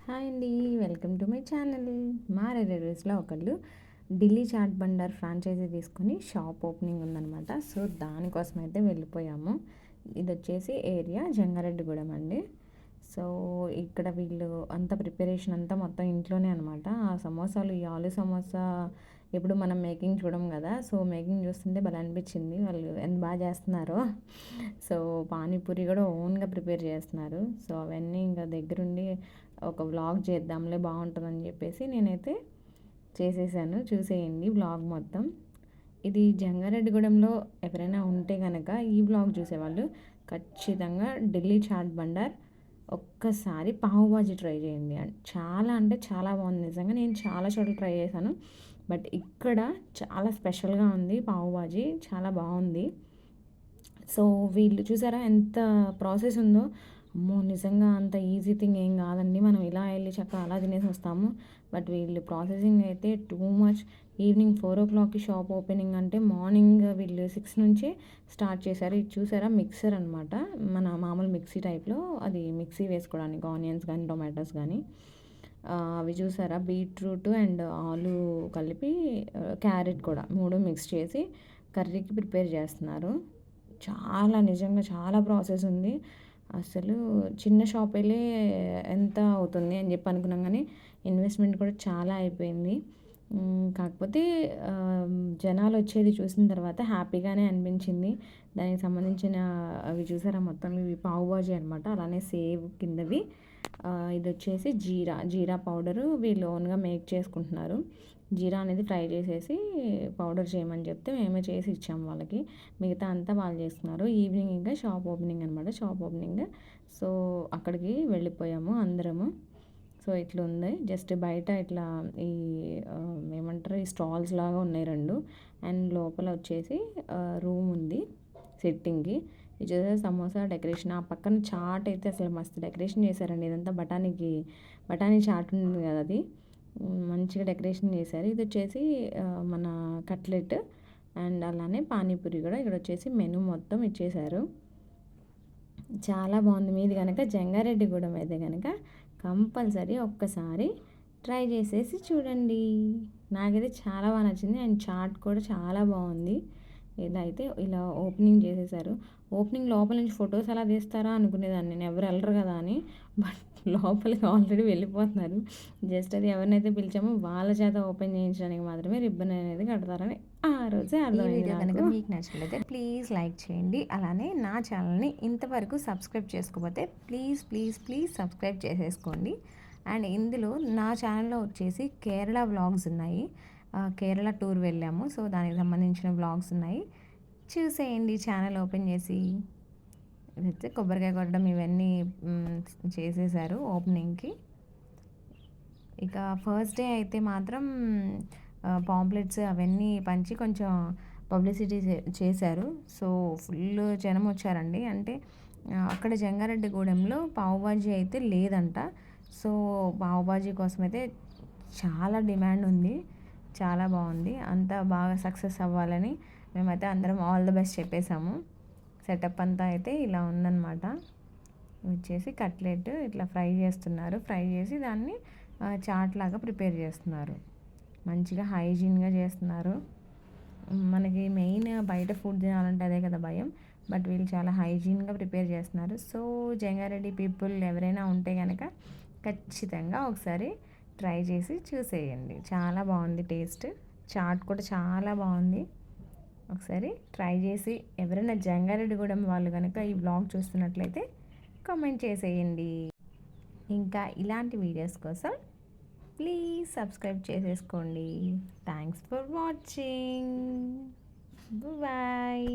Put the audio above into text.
Hi అండి, welcome to my channel. మా రిలేటివ్స్లో ఒకళ్ళు ఢిల్లీ చాట్ బండర్ ఫ్రాంచైజీ తీసుకొని షాప్ ఓపెనింగ్ ఉందనమాట. సో దానికోసం అయితే వెళ్ళిపోయాము. ఇది వచ్చేసి ఏరియా జంగారెడ్డిగూడెం అండి. సో ఇక్కడ వీళ్ళు అంత ప్రిపరేషన్ అంతా మొత్తం ఇంట్లోనే అనమాట. ఆ సమోసాలు, ఈ ఆలు సమోసా ఎప్పుడు మనం మేకింగ్ చూడం కదా. సో మేకింగ్ చూస్తుంటే భలే అనిపించింది, వాళ్ళు ఎంత బాగా చేస్తున్నారో. సో పానీపూరి కూడా ఓన్గా ప్రిపేర్ చేస్తున్నారు. సో అవన్నీ ఇంకా దగ్గరుండి ఒక వ్లాగ్ చేద్దాంలే బాగుంటుందని చెప్పేసి నేనైతే చేసేసాను. చూసేయండి వ్లాగ్ మొత్తం. ఇది జంగారెడ్డిగూడెంలో ఎవరైనా ఉంటే కనుక ఈ వ్లాగ్ చూసేవాళ్ళు ఖచ్చితంగా ఢిల్లీ చాట్ బండర్ ఒక్కసారి పావు బాజీ ట్రై చేయండి. చాలా అంటే చాలా బాగుంది నిజంగా. నేను చాలా చోట్ల ట్రై చేశాను, బట్ ఇక్కడ చాలా స్పెషల్గా ఉంది. పావు బాజీ చాలా బాగుంది. సో వీళ్ళు చూసారా ఎంత ప్రాసెస్ ఉందో. అమ్మో, నిజంగా అంత ఈజీ థింగ్ ఏం కాదండి. మనం ఇలా వెళ్ళి చక్కగా అలా తినేసి వస్తాము. బట్ వీళ్ళు ప్రాసెసింగ్ అయితే టూ మచ్. ఈవినింగ్ 4 o'clockకి షాప్ ఓపెనింగ్ అంటే మార్నింగ్ వీళ్ళు 6 నుంచే స్టార్ట్ చేశారు. ఇది చూసారా మిక్సర్ అనమాట, మన మామూలు మిక్సీ టైప్లో. అది మిక్సీ వేసుకోవడానికి ఆనియన్స్ కానీ టొమాటోస్ కానీ అవి చూసారా, బీట్రూట్ అండ్ ఆలు కలిపి క్యారెట్ కూడా 3 మిక్స్ చేసి కర్రీకి ప్రిపేర్ చేస్తున్నారు. చాలా నిజంగా చాలా ప్రాసెస్ ఉంది. అసలు చిన్న షాప్ వెళ్ళి ఎంత అవుతుంది అని చెప్పి అనుకున్నాం, కానీ ఇన్వెస్ట్మెంట్ కూడా చాలా అయిపోయింది. కాకపోతే జనాలు వచ్చేది చూసిన తర్వాత హ్యాపీగానే అనిపించింది. దానికి సంబంధించిన అవి చూసారా మొత్తం, ఇవి పావు బాజీ అనమాట. అలానే సేవ్ కిందవి. ఇది వచ్చేసి జీరా పౌడరు వీళ్ళు ఓన్గా మేక్ చేసుకుంటున్నారు. జీరా అనేది ఫ్రై చేసేసి పౌడర్ చేయమని చెప్తే మేమే చేసి ఇచ్చాము వాళ్ళకి. మిగతా అంతా వాళ్ళు చేస్తున్నారు. ఈవినింగ్ ఇంకా షాప్ ఓపెనింగ్ అనమాట, షాప్ ఓపెనింగ్. సో అక్కడికి వెళ్ళిపోయాము అందరము. సో ఇట్లా ఉంది జస్ట్ బయట ఇట్లా ఈ ఏమంటారు, ఈ స్టాల్స్ లాగా ఉన్నాయి 2. అండ్ లోపల వచ్చేసి రూమ్ ఉంది సెట్టింగ్కి. ఇది చూసేసి సమోసా డెకరేషన్. ఆ పక్కన చాట్ అయితే అసలు మస్తు డెకరేషన్ చేశారండి. ఇదంతా బఠానీ చాట్ ఉంది కదా, అది మంచిగా డెకరేషన్ చేశారు. ఇది వచ్చేసి మన కట్లెట్ అండ్ అలానే పానీపూరి కూడా. ఇక్కడ వచ్చేసి మెనూ మొత్తం ఇచ్చేశారు. చాలా బాగుంది. మీది కనుక జంగారెడ్డిగూడెం అయితే కనుక కంపల్సరీ ఒక్కసారి ట్రై చేసేసి చూడండి. నాకైతే చాలా బాగా నచ్చింది. అండ్ చాట్ కూడా చాలా బాగుంది. ఇలా అయితే ఇలా ఓపెనింగ్ చేసేసారు. ఓపెనింగ్ లోపల నుంచి ఫొటోస్ ఎలా తీస్తారా అనుకునేదాన్ని నేను, ఎవరు వెళ్ళరు కదా అని. బట్ లోపలికి ఆల్రెడీ వెళ్ళిపోతున్నారు. జస్ట్ అది ఎవరినైతే పిలిచామో వాళ్ళ చేత ఓపెన్ చేయించడానికి మాత్రమే రిబ్బన్ అనేది కడతారని ఆ రోజే అర్థమైంది నాకు. కనుక మీకు నచ్చినట్లయితే ప్లీజ్ లైక్ చేయండి. అలానే నా ఛానల్ని ఇంతవరకు సబ్స్క్రైబ్ చేసుకోకపోతే ప్లీజ్ ప్లీజ్ ప్లీజ్ సబ్స్క్రైబ్ చేసేసుకోండి. అండ్ ఇందులో నా ఛానల్లో వచ్చేసి కేరళ వ్లాగ్స్ ఉన్నాయి. కేరళ టూర్ వెళ్ళాము. సో దానికి సంబంధించిన వ్లాగ్స్ ఉన్నాయి, చూసేయండి ఛానల్ ఓపెన్ చేసి. ఇదైతే కొబ్బరికాయ కొట్టడం ఇవన్నీ చేసేసారు ఓపెనింగ్కి. ఇక ఫస్ట్ డే అయితే మాత్రం పాంప్లెట్స్ అవన్నీ పంచి కొంచెం పబ్లిసిటీ చేశారు. సో ఫుల్ జనం వచ్చారండి. అంటే అక్కడ జంగారెడ్డిగూడెంలో పావుబాజీ అయితే లేదంట. సో పావుబాజీ కోసం అయితే చాలా డిమాండ్ ఉంది. చాలా బాగుంది. అంతా బాగా సక్సెస్ అవ్వాలని మేమైతే అందరం ఆల్ ద బెస్ట్ చెప్పేశాము. సెటప్ అంతా అయితే ఇలా ఉందన్నమాట. వచ్చేసి కట్లెట్ ఇట్లా ఫ్రై చేస్తున్నారు. ఫ్రై చేసి దాన్ని చాట్ లాగా ప్రిపేర్ చేస్తున్నారు. మంచిగా హైజీన్గా చేస్తున్నారు. మనకి మెయిన్ బయట ఫుడ్ తినాలంటే అదే కదా భయం, బట్ వీళ్ళు చాలా హైజీన్గా ప్రిపేర్ చేస్తున్నారు. సో జంగారెడ్డి పీపుల్ ఎవరైనా ఉంటే కనుక ఖచ్చితంగా ఒకసారి ట్రై చేసి చూసేయండి. చాలా బాగుంది టేస్ట్. చాట్ కూడా చాలా బాగుంది. ఒకసారి ట్రై చేసి ఎవరైనా జంగారెడ్డిగూడెం వాళ్ళు కనుక ఈ బ్లాగ్ చూస్తున్నట్లయితే కామెంట్ చేసేయండి. ఇంకా ఇలాంటి వీడియోస్ కోసం ప్లీజ్ సబ్స్క్రైబ్ చేసేసుకోండి. Thanks for watching. బాయ్.